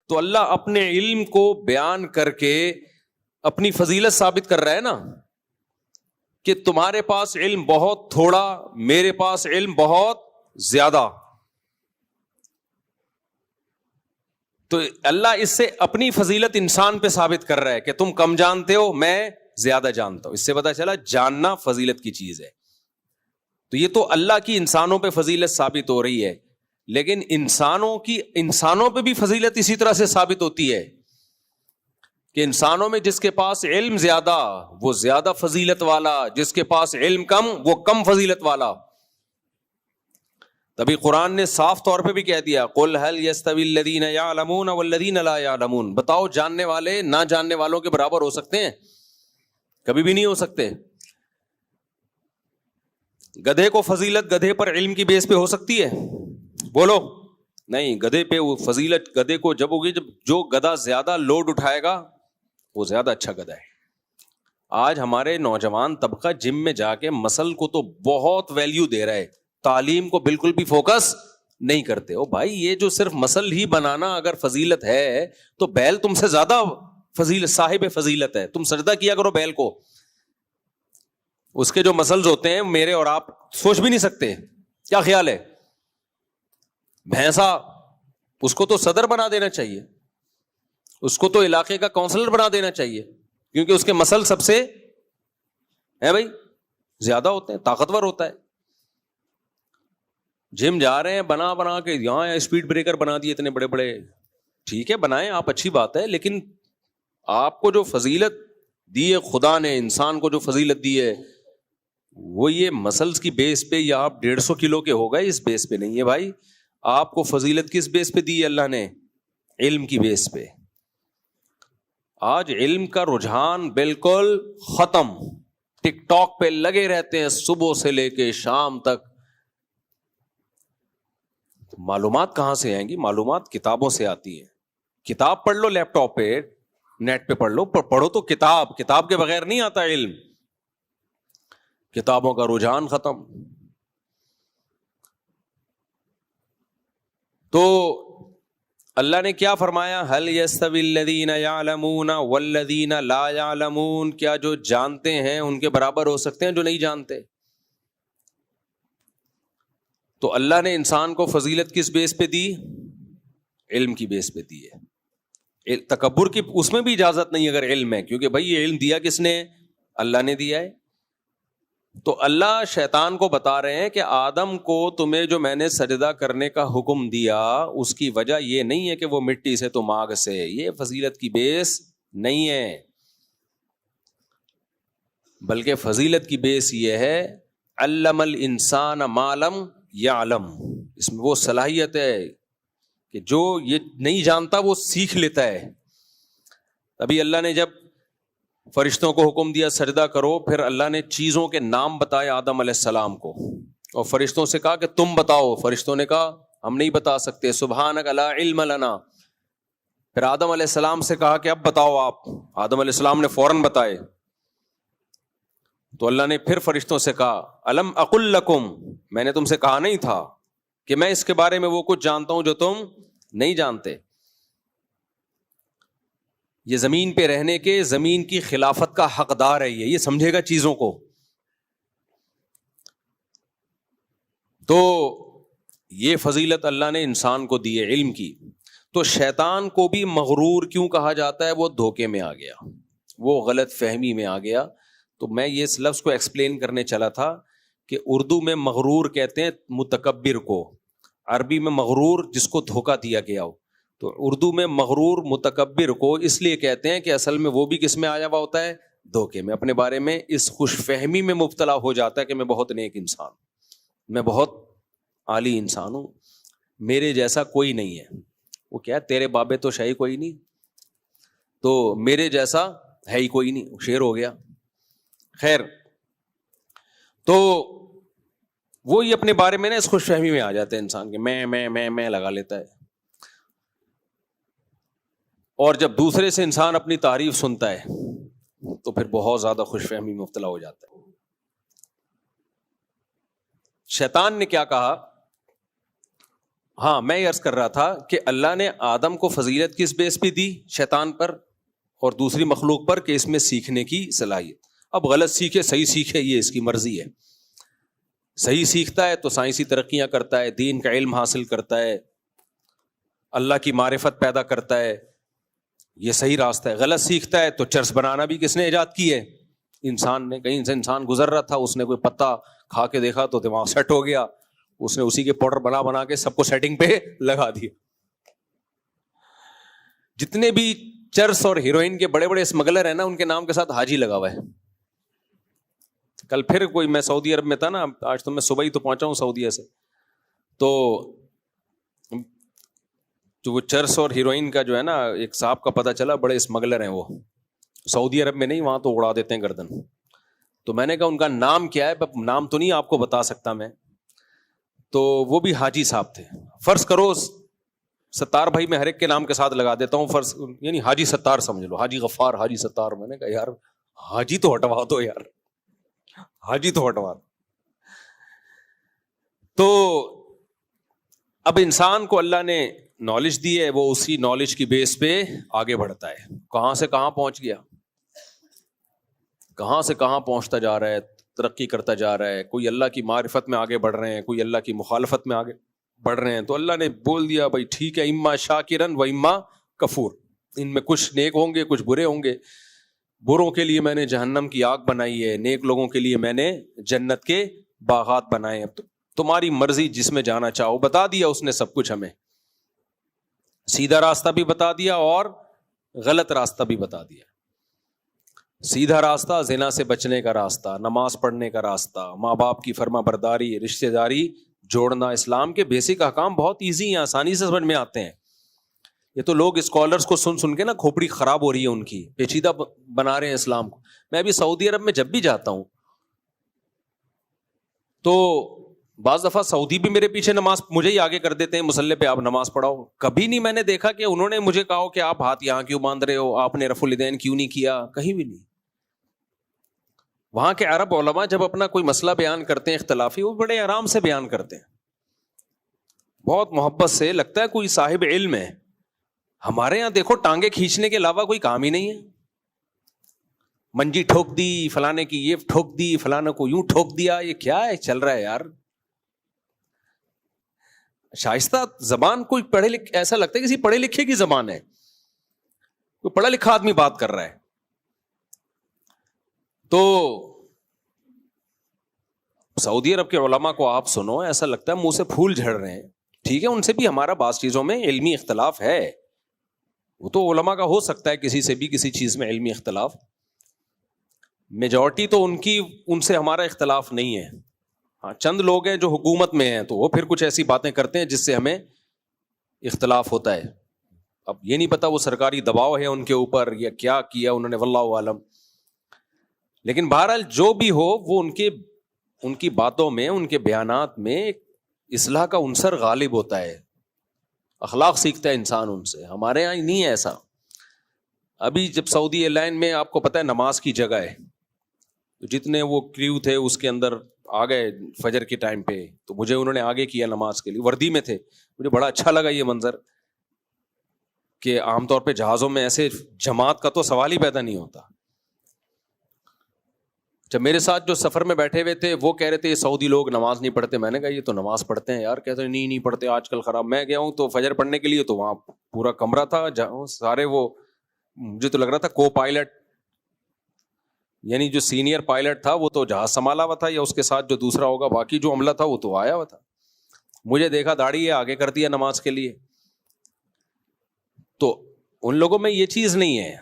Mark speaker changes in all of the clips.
Speaker 1: تو اللہ اپنے علم کو بیان کر کے اپنی فضیلت ثابت کر رہا ہے نا کہ تمہارے پاس علم بہت تھوڑا، میرے پاس علم بہت زیادہ. تو اللہ اس سے اپنی فضیلت انسان پہ ثابت کر رہا ہے کہ تم کم جانتے ہو، میں زیادہ جانتا ہوں. اس سے پتہ چلا جاننا فضیلت کی چیز ہے. تو یہ تو اللہ کی انسانوں پہ فضیلت ثابت ہو رہی ہے، لیکن انسانوں پہ بھی فضیلت اسی طرح سے ثابت ہوتی ہے کہ انسانوں میں جس کے پاس علم زیادہ وہ زیادہ فضیلت والا، جس کے پاس علم کم وہ کم فضیلت والا. تبھی قرآن نے صاف طور پہ بھی کہہ دیا قل هل يستوي الذين يعلمون والذين لا يعلمون، بتاؤ جاننے والے نہ جاننے والوں کے برابر ہو سکتے ہیں؟ کبھی بھی نہیں ہو سکتے. گدھے کو فضیلت گدھے پر علم کی بیس پہ ہو سکتی ہے؟ بولو نہیں. گدھے پہ وہ فضیلت گدھے کو جب ہوگی جب جو گدھا زیادہ لوڈ اٹھائے گا وہ زیادہ اچھا گدھا ہے. آج ہمارے نوجوان طبقہ جم میں جا کے مسل کو تو بہت ویلیو دے رہا ہے، تعلیم کو بالکل بھی فوکس نہیں کرتے. او بھائی یہ جو صرف مسل ہی بنانا اگر فضیلت ہے تو بیل تم سے زیادہ فضیلت صاحب فضیلت ہے. تم سجدہ کیا کرو بیل کو، اس کے جو مسلز ہوتے ہیں میرے اور آپ سوچ بھی نہیں سکتے. کیا خیال ہے؟ بھینسا اس کو تو صدر بنا دینا چاہیے، اس کو تو علاقے کا کونسلر بنا دینا چاہیے، کیونکہ اس کے مسل سب سے ہے بھائی زیادہ ہوتے ہیں، طاقتور ہوتا ہے. جم جا رہے ہیں بنا کے یہاں اسپیڈ بریکر بنا دیے اتنے بڑے بڑے، ٹھیک ہے بنائیں آپ، اچھی بات ہے، لیکن آپ کو جو فضیلت دی ہے خدا نے، انسان کو جو فضیلت دی ہے وہ یہ مسلز کی بیس پہ یا آپ 150 کلو کے ہو گئے اس بیس پہ نہیں ہے بھائی. آپ کو فضیلت کس بیس پہ دی ہے اللہ نے؟ علم کی بیس پہ. آج علم کا رجحان بالکل ختم، ٹک ٹاک پہ لگے رہتے ہیں صبح سے لے کے شام تک. معلومات کہاں سے آئیں گی؟ معلومات کتابوں سے آتی ہے. کتاب پڑھ لو، لیپ ٹاپ پہ نیٹ پہ پڑھ لو، پڑھو تو کتاب کے بغیر نہیں آتا علم. کتابوں کا رجحان ختم. تو اللہ نے کیا فرمایا؟ هل يستوي الذين يعلمون والذين لا يعلمون، کیا جو جانتے ہیں ان کے برابر ہو سکتے ہیں جو نہیں جانتے؟ تو اللہ نے انسان کو فضیلت کس بیس پہ دی؟ علم کی بیس پہ دی ہے. تکبر کی اس میں بھی اجازت نہیں اگر علم ہے، کیونکہ بھائی یہ علم دیا کس نے؟ اللہ نے دیا ہے. تو اللہ شیطان کو بتا رہے ہیں کہ آدم کو تمہیں جو میں نے سجدہ کرنے کا حکم دیا اس کی وجہ یہ نہیں ہے کہ وہ مٹی سے تم آگ سے، یہ فضیلت کی بیس نہیں ہے، بلکہ فضیلت کی بیس یہ ہے علم الانسان ما لم یعلم. اس میں وہ صلاحیت ہے کہ جو یہ نہیں جانتا وہ سیکھ لیتا ہے. ابھی اللہ نے جب فرشتوں کو حکم دیا سجدہ کرو، پھر اللہ نے چیزوں کے نام بتائے آدم علیہ السلام کو، اور فرشتوں سے کہا کہ تم بتاؤ. فرشتوں نے کہا ہم نہیں بتا سکتے، سبحانک لا علم لنا. پھر آدم علیہ السلام سے کہا کہ اب بتاؤ آپ. آدم علیہ السلام نے فوراً بتائے. تو اللہ نے پھر فرشتوں سے کہا الم اقل لکم، میں نے تم سے کہا نہیں تھا کہ میں اس کے بارے میں وہ کچھ جانتا ہوں جو تم نہیں جانتے. یہ زمین پہ رہنے کے، زمین کی خلافت کا حقدار ہے، یہ سمجھے گا چیزوں کو. تو یہ فضیلت اللہ نے انسان کو دی ہے علم کی. تو شیطان کو بھی مغرور کیوں کہا جاتا ہے؟ وہ دھوکے میں آ گیا، وہ غلط فہمی میں آ گیا. تو میں یہ اس لفظ کو ایکسپلین کرنے چلا تھا کہ اردو میں مغرور کہتے ہیں متکبر کو، عربی میں مغرور جس کو دھوکہ دیا گیا ہو. تو اردو میں مغرور متکبر کو اس لیے کہتے ہیں کہ اصل میں وہ بھی کس میں آیا ہوا ہوتا ہے؟ دھوکے میں. اپنے بارے میں اس خوش فہمی میں مبتلا ہو جاتا ہے کہ میں بہت نیک انسان، میں بہت عالی انسان ہوں، میرے جیسا کوئی نہیں ہے. وہ کیا تیرے بابے تو شاہی کوئی نہیں، تو میرے جیسا ہے ہی کوئی نہیں، شیر ہو گیا. خیر، تو وہی اپنے بارے میں نا اس خوش فہمی میں آ جاتا ہے انسان کے، میں لگا لیتا ہے. اور جب دوسرے سے انسان اپنی تعریف سنتا ہے تو پھر بہت زیادہ خوش فہمی میں مبتلا ہو جاتا ہے. شیطان نے کیا کہا؟ ہاں میں یہ عرض کر رہا تھا کہ اللہ نے آدم کو فضیلت کس بیس پہ دی؟ شیطان پر اور دوسری مخلوق پر کہ اس میں سیکھنے کی صلاحیت. اب غلط سیکھے صحیح سیکھے یہ اس کی مرضی ہے. صحیح سیکھتا ہے تو سائنسی ترقیاں کرتا ہے, دین کا علم حاصل کرتا ہے, اللہ کی معرفت پیدا کرتا ہے, یہ صحیح راستہ ہے. غلط سیکھتا ہے تو چرس بنانا بھی کس نے ایجاد کی ہے؟ انسان نے. کہیں سے انسان گزر رہا تھا, اس نے کوئی پتا کھا کے دیکھا تو دماغ سیٹ ہو گیا, اس نے اسی کے پاؤڈر بنا کے سب کو سیٹنگ پہ لگا دیا. جتنے بھی چرس اور ہیروئن کے بڑے بڑے اسمگلر ہیں نا, ان کے نام کے ساتھ حاجی لگا ہوا ہے. کل پھر کوئی, میں سعودی عرب میں تھا نا, آج تو میں صبح ہی تو پہنچا ہوں سعودیہ سے, تو جو وہ چرس اور ہیروئن کا جو ہے نا ایک صاحب کا پتہ چلا, بڑے اسمگلر ہیں وہ سعودی عرب میں, نہیں وہاں تو اڑا دیتے ہیں گردن. تو میں نے کہا ان کا نام کیا ہے؟ نام تو نہیں آپ کو بتا سکتا میں. تو وہ بھی حاجی صاحب تھے. فرض کرو ستار بھائی میں ہر ایک کے نام کے ساتھ لگا دیتا ہوں فرض, یعنی حاجی ستار سمجھ لو, حاجی غفار, حاجی ستار. میں نے کہا یار حاجی تو ہٹوا دو یار, حاجی تو ہٹوا دو. تو اب انسان کو اللہ نے نالج دی ہے, وہ اسی نالج کی بیس پہ آگے بڑھتا ہے. کہاں سے کہاں پہنچ گیا, کہاں سے کہاں پہنچتا جا رہا ہے, ترقی کرتا جا رہا ہے. کوئی اللہ کی معرفت میں آگے بڑھ رہے ہیں, کوئی اللہ کی مخالفت میں آگے بڑھ رہے ہیں. تو اللہ نے بول دیا بھائی ٹھیک ہے, اما شاکرن و اما کفور. ان میں کچھ نیک ہوں گے, کچھ برے ہوں گے. بروں کے لیے میں نے جہنم کی آگ بنائی ہے, نیک لوگوں کے لیے میں نے جنت کے باغات بنائے ہیں. تمہاری مرضی, جس میں جانا چاہو. بتا دیا اس نے سب کچھ ہمیں, سیدھا راستہ بھی بتا دیا اور غلط راستہ بھی بتا دیا. سیدھا راستہ زنا سے بچنے کا راستہ, نماز پڑھنے کا راستہ, ماں باپ کی فرما برداری, رشتہ داری جوڑنا. اسلام کے بیسک احکام بہت ایزی ہیں, آسانی سے سمجھ میں آتے ہیں. یہ تو لوگ اسکالرس کو سن کے نا کھوپڑی خراب ہو رہی ہے ان کی, پیچیدہ بنا رہے ہیں اسلام کو. میں ابھی سعودی عرب میں جب بھی جاتا ہوں تو بعض دفعہ سعودی بھی میرے پیچھے نماز مجھے ہی آگے کر دیتے ہیں, مصلی پہ آپ نماز پڑھاؤ. کبھی نہیں میں نے دیکھا کہ انہوں نے مجھے کہا کہ آپ ہاتھ یہاں کیوں باندھ رہے ہو, آپ نے رفع الیدین کیوں نہیں کیا, کہیں بھی نہیں. وہاں کے عرب علماء جب اپنا کوئی مسئلہ بیان کرتے ہیں اختلافی, وہ بڑے آرام سے بیان کرتے ہیں, بہت محبت سے, لگتا ہے کوئی صاحب علم ہے. ہمارے یہاں دیکھو ٹانگیں کھینچنے کے علاوہ کوئی کام ہی نہیں ہے. منجی ٹھوک دی فلانے کی, یہ ٹھوک دی فلانے کو, یوں ٹھوک دیا. یہ کیا ہے چل رہا ہے یار؟ شائستہ زبان کوئی پڑھے لکھے, ایسا لگتا ہے کسی پڑھے لکھے کی زبان ہے, کوئی پڑھا لکھا آدمی بات کر رہا ہے. تو سعودی عرب کے علماء کو آپ سنو, ایسا لگتا ہے منہ سے پھول جھڑ رہے ہیں. ٹھیک ہے, ان سے بھی ہمارا بعض چیزوں میں علمی اختلاف ہے, وہ تو علماء کا ہو سکتا ہے کسی سے بھی کسی چیز میں علمی اختلاف. میجورٹی تو ان سے ہمارا اختلاف نہیں ہے. ہاں چند لوگ ہیں جو حکومت میں ہیں, تو وہ پھر کچھ ایسی باتیں کرتے ہیں جس سے ہمیں اختلاف ہوتا ہے. اب یہ نہیں پتا وہ سرکاری دباؤ ہے ان کے اوپر یا کیا کیا انہوں نے, واللہ عالم. لیکن بہرحال جو بھی ہو, وہ ان کی باتوں میں, ان کے بیانات میں اصلاح کا عنصر غالب ہوتا ہے. اخلاق سیکھتا ہے انسان ان سے. ہمارے یہاں نہیں ہے ایسا. ابھی جب سعودی ایئر لائن میں آپ کو پتا ہے نماز کی جگہ ہے, تو جتنے وہ کریو تھے اس کے اندر آ گئے فجر کے ٹائم پہ, تو مجھے انہوں نے آگے کیا نماز کے لیے, وردی میں تھے. مجھے بڑا اچھا لگا یہ منظر کہ عام طور پہ جہازوں میں ایسے جماعت کا تو سوال ہی پیدا نہیں ہوتا. جب میرے ساتھ جو سفر میں بیٹھے ہوئے تھے وہ کہہ رہے تھے یہ سعودی لوگ نماز نہیں پڑھتے. میں نے کہا یہ تو نماز پڑھتے ہیں یار. کہتے ہیں نہیں پڑھتے آج کل خراب. میں گیا ہوں تو فجر پڑھنے کے لیے, تو وہاں پورا کمرہ تھا, سارے وہ, مجھے تو لگ رہا تھا کو پائلٹ, یعنی جو سینئر پائلٹ تھا وہ تو جہاز سنبھالا ہوا تھا, یا اس کے ساتھ جو دوسرا ہوگا, باقی جو عملہ تھا وہ تو آیا ہوا تھا. مجھے دیکھا داڑھی ہے, آگے کر دیا نماز کے لیے. تو ان لوگوں میں یہ چیز نہیں ہے,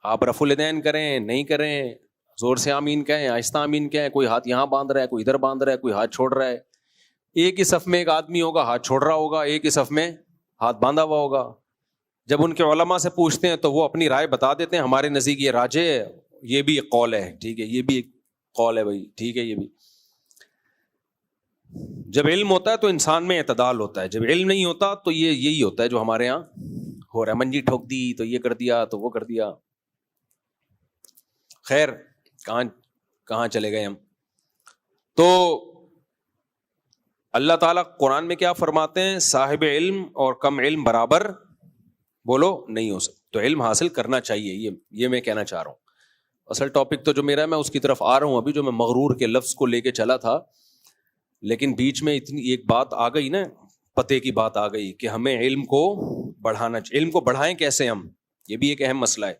Speaker 1: آپ رفع الیدین کریں نہیں کریں, زور سے آمین کہیں آہستہ آمین کہیں, کوئی ہاتھ یہاں باندھ رہا ہے, کوئی ادھر باندھ رہا ہے, کوئی ہاتھ چھوڑ رہا ہے. ایک ہی صف میں ایک آدمی ہوگا ہاتھ چھوڑ رہا ہوگا, ایک ہی صف میں ہاتھ باندھا ہوا ہوگا. جب ان کے علماء سے پوچھتے ہیں تو وہ اپنی رائے بتا دیتے ہیں, ہمارے نزدیک یہ راجح ہے, یہ بھی ایک قول ہے, ٹھیک ہے یہ بھی ایک قول ہے بھائی, ٹھیک ہے یہ بھی. جب علم ہوتا ہے تو انسان میں اعتدال ہوتا ہے, جب علم نہیں ہوتا تو یہی ہوتا ہے جو ہمارے یہاں ہو رہا ہے. منجی ٹھوک دی تو یہ کر دیا تو وہ کر دیا. خیر کہاں چلے گئے ہم. تو اللہ تعالیٰ قرآن میں کیا فرماتے ہیں؟ صاحب علم اور کم علم برابر بولو نہیں ہو سکتے. تو علم حاصل کرنا چاہیے، یہ میں کہنا چاہ رہا ہوں. اصل ٹاپک تو جو میرا ہے میں اس کی طرف آ رہا ہوں ابھی، جو میں مغرور کے لفظ کو لے کے چلا تھا، لیکن بیچ میں اتنی ایک بات آ گئی نا، پتے کی بات آ گئی کہ ہمیں علم کو بڑھانا چاہیے. علم کو بڑھائیں کیسے ہم؟ یہ بھی ایک اہم مسئلہ ہے.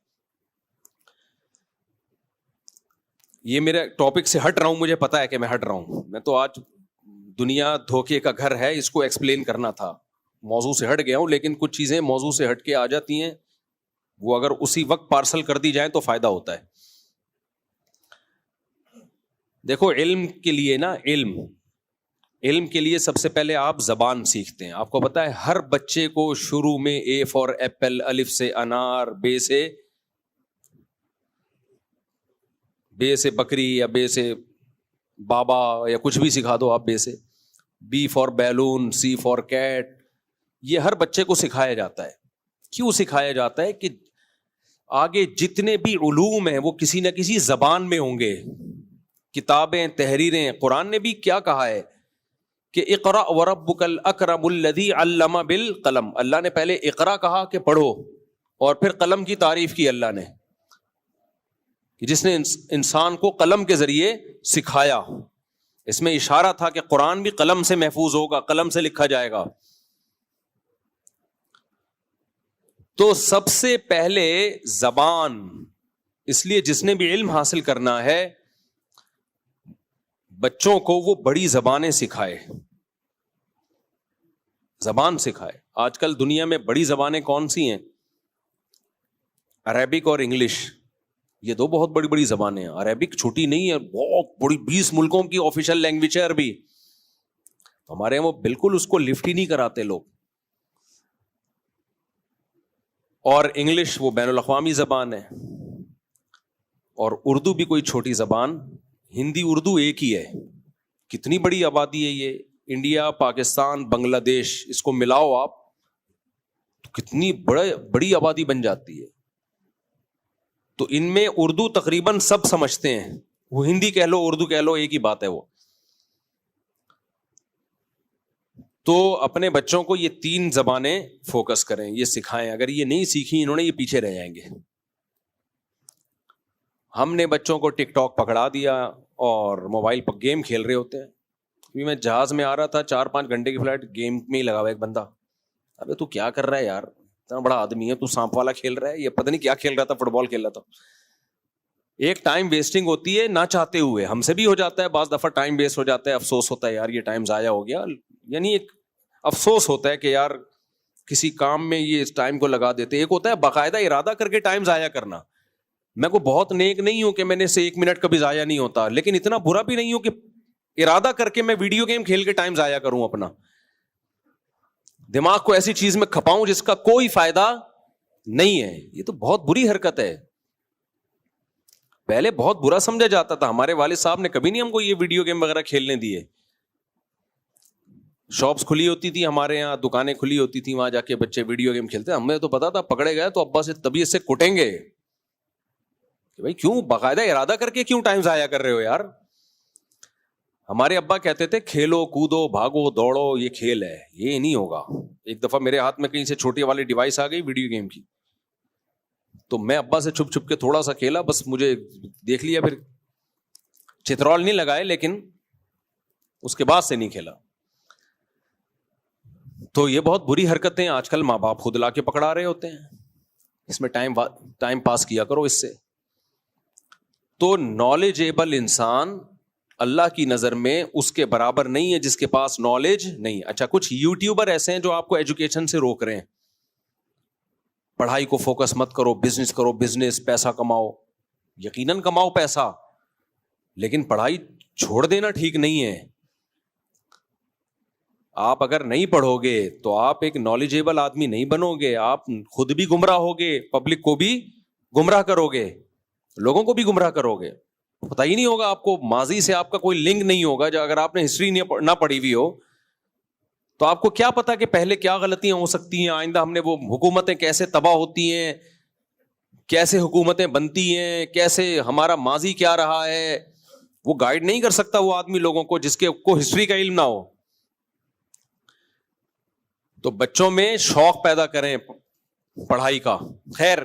Speaker 1: یہ میرے ٹاپک سے ہٹ رہا ہوں، مجھے پتا ہے کہ میں ہٹ رہا ہوں. میں تو آج دنیا دھوکے کا گھر ہے، اس کو ایکسپلین کرنا تھا. موضوع سے ہٹ گیا ہوں، لیکن کچھ چیزیں موضوع سے ہٹ کے آ جاتی ہیں، وہ اگر اسی وقت پارسل کر دی جائیں تو فائدہ ہوتا ہے. دیکھو علم کے لیے نا، علم کے لیے سب سے پہلے آپ زبان سیکھتے ہیں. آپ کو پتا ہے ہر بچے کو شروع میں اے فار ایپل، الف سے انار، بے سے بکری یا بے سے بابا یا کچھ بھی سکھا دو آپ، بے سے. B for balloon, C for cat. یہ ہر بچے کو سکھایا جاتا ہے. کیوں سکھایا جاتا ہے؟ کہ آگے جتنے بھی علوم ہیں وہ کسی نہ کسی زبان میں ہوں گے. کتابیں، تحریریں، قرآن نے بھی کیا کہا ہے کہ اقرأ وربک الاکرم الذی علم بالقلم. اللہ نے پہلے اقرا کہا کہ پڑھو، اور پھر قلم کی تعریف کی اللہ نے، جس نے انسان کو قلم کے ذریعے سکھایا. اس میں اشارہ تھا کہ قرآن بھی قلم سے محفوظ ہوگا، قلم سے لکھا جائے گا. تو سب سے پہلے زبان. اس لیے جس نے بھی علم حاصل کرنا ہے بچوں کو وہ بڑی زبانیں سکھائے، زبان سکھائے. آج کل دنیا میں بڑی زبانیں کون سی ہیں؟ عربک اور انگلش، یہ دو بہت بڑی بڑی زبانیں ہیں. عربک چھوٹی نہیں ہے، بہت بڑی، 20 ملکوں کی آفیشیل لینگویج ہے عربی. ہمارے یہاں وہ بالکل اس کو لفٹ ہی نہیں کراتے لوگ. اور انگلش وہ بین الاقوامی زبان ہے، اور اردو بھی کوئی چھوٹی زبان. ہندی اردو ایک ہی ہے. کتنی بڑی آبادی ہے یہ. انڈیا، پاکستان، بنگلہ دیش، اس کو ملاؤ آپ تو کتنی بڑی آبادی بن جاتی ہے. تو ان میں اردو تقریباً سب سمجھتے ہیں. وہ ہندی کہہ لو، اردو کہہ لو، ایک ہی بات ہے وہ. تو اپنے بچوں کو یہ 3 زبانیں فوکس کریں، یہ سکھائیں. اگر یہ نہیں سیکھی انہوں نے، یہ پیچھے رہ جائیں گے. ہم نے بچوں کو ٹک ٹاک پکڑا دیا اور موبائل پر گیم کھیل رہے ہوتے ہیں. میں جہاز میں آ رہا تھا، 4-5 گھنٹے کی فلائٹ، گیم میں ہی لگا ہوا ایک بندہ. ابے تو کیا کر رہا ہے یار، اتنا بڑا آدمی ہے تو سانپ والا کھیل رہا ہے. یہ پتہ نہیں کیا کھیل رہا تھا، فٹ بال کھیل رہا تھا. ایک ٹائم ویسٹنگ ہوتی ہے نہ چاہتے ہوئے. ہم سے بھی ہو جاتا ہے بعض دفعہ، ٹائم ویسٹ ہو جاتا ہے، افسوس ہوتا ہے یار یہ ٹائم ضائع ہو گیا. یعنی ایک افسوس ہوتا ہے کہ یار کسی کام میں یہ اس ٹائم کو لگا دیتے. ایک ہوتا ہے باقاعدہ ارادہ کر کے ٹائم ضائع کرنا. میں کو بہت نیک نہیں ہوں کہ میں نے سے 1 منٹ کبھی ضائع نہیں ہوتا، لیکن اتنا برا بھی نہیں ہوں کہ ارادہ کر کے میں ویڈیو گیم کھیل کے ٹائم ضائع کروں. اپنا دماغ کو ایسی چیز میں کھپاؤں جس کا کوئی فائدہ نہیں ہے. یہ تو بہت بری حرکت ہے. پہلے بہت برا سمجھا جاتا تھا. ہمارے والد صاحب نے کبھی نہیں ہم کو یہ ویڈیو گیم وغیرہ کھیلنے دیے. شاپس کھلی ہوتی تھی ہمارے یہاں، دکانیں کھلی ہوتی تھی، وہاں جا کے بچے ویڈیو گیم کھیلتے. ہمیں تو پتا تھا پکڑے گئے تو ابا سے طبیعت سے کٹیں گے کہ بھائی کیوں باقاعدہ ارادہ کر کے کیوں ٹائم ضائع کر رہے ہو یار. ہمارے ابا کہتے تھے کھیلو کودو بھاگو دوڑو، یہ کھیل ہے، یہ نہیں ہوگا. ایک دفعہ میرے ہاتھ میں کہیں سے چھوٹی والی ڈیوائس آ گئی ویڈیو گیم کی، تو میں ابا سے چھپ چھپ کے تھوڑا سا کھیلا، بس مجھے دیکھ لیا، پھر چترول نہیں لگائے، لیکن اس کے بعد سے نہیں کھیلا. تو یہ بہت بری حرکتیں آج کل ماں باپ خود لا کے پکڑا رہے ہوتے ہیں. اس میں ٹائم پاس کیا کرو اس سے. تو نالجیبل انسان اللہ کی نظر میں اس کے برابر نہیں ہے جس کے پاس نالج نہیں. اچھا کچھ یوٹیوبر ایسے ہیں جو آپ کو ایجوکیشن سے روک رہے ہیں. پڑھائی کو فوکس مت کرو، بزنس کرو، بزنس پیسہ کماؤ. یقیناً کماؤ پیسہ، لیکن پڑھائی چھوڑ دینا ٹھیک نہیں ہے. آپ اگر نہیں پڑھو گے تو آپ ایک نالجیبل آدمی نہیں بنو گے. آپ خود بھی گمراہ ہوگے، پبلک کو بھی گمراہ کرو گے، لوگوں کو بھی گمراہ کرو گے. پتہ ہی نہیں ہوگا آپ کو، ماضی سے آپ کا کوئی لنک نہیں ہوگا. جو اگر آپ نے ہسٹری نہ پڑھی ہوئی ہو تو آپ کو کیا پتا کہ پہلے کیا غلطیاں ہو سکتی ہیں، آئندہ ہم نے وہ حکومتیں کیسے تباہ ہوتی ہیں، کیسے حکومتیں بنتی ہیں، کیسے ہمارا ماضی کیا رہا ہے. وہ گائیڈ نہیں کر سکتا وہ آدمی لوگوں کو جس کے کو ہسٹری کا علم نہ ہو. تو بچوں میں شوق پیدا کریں پڑھائی کا. خیر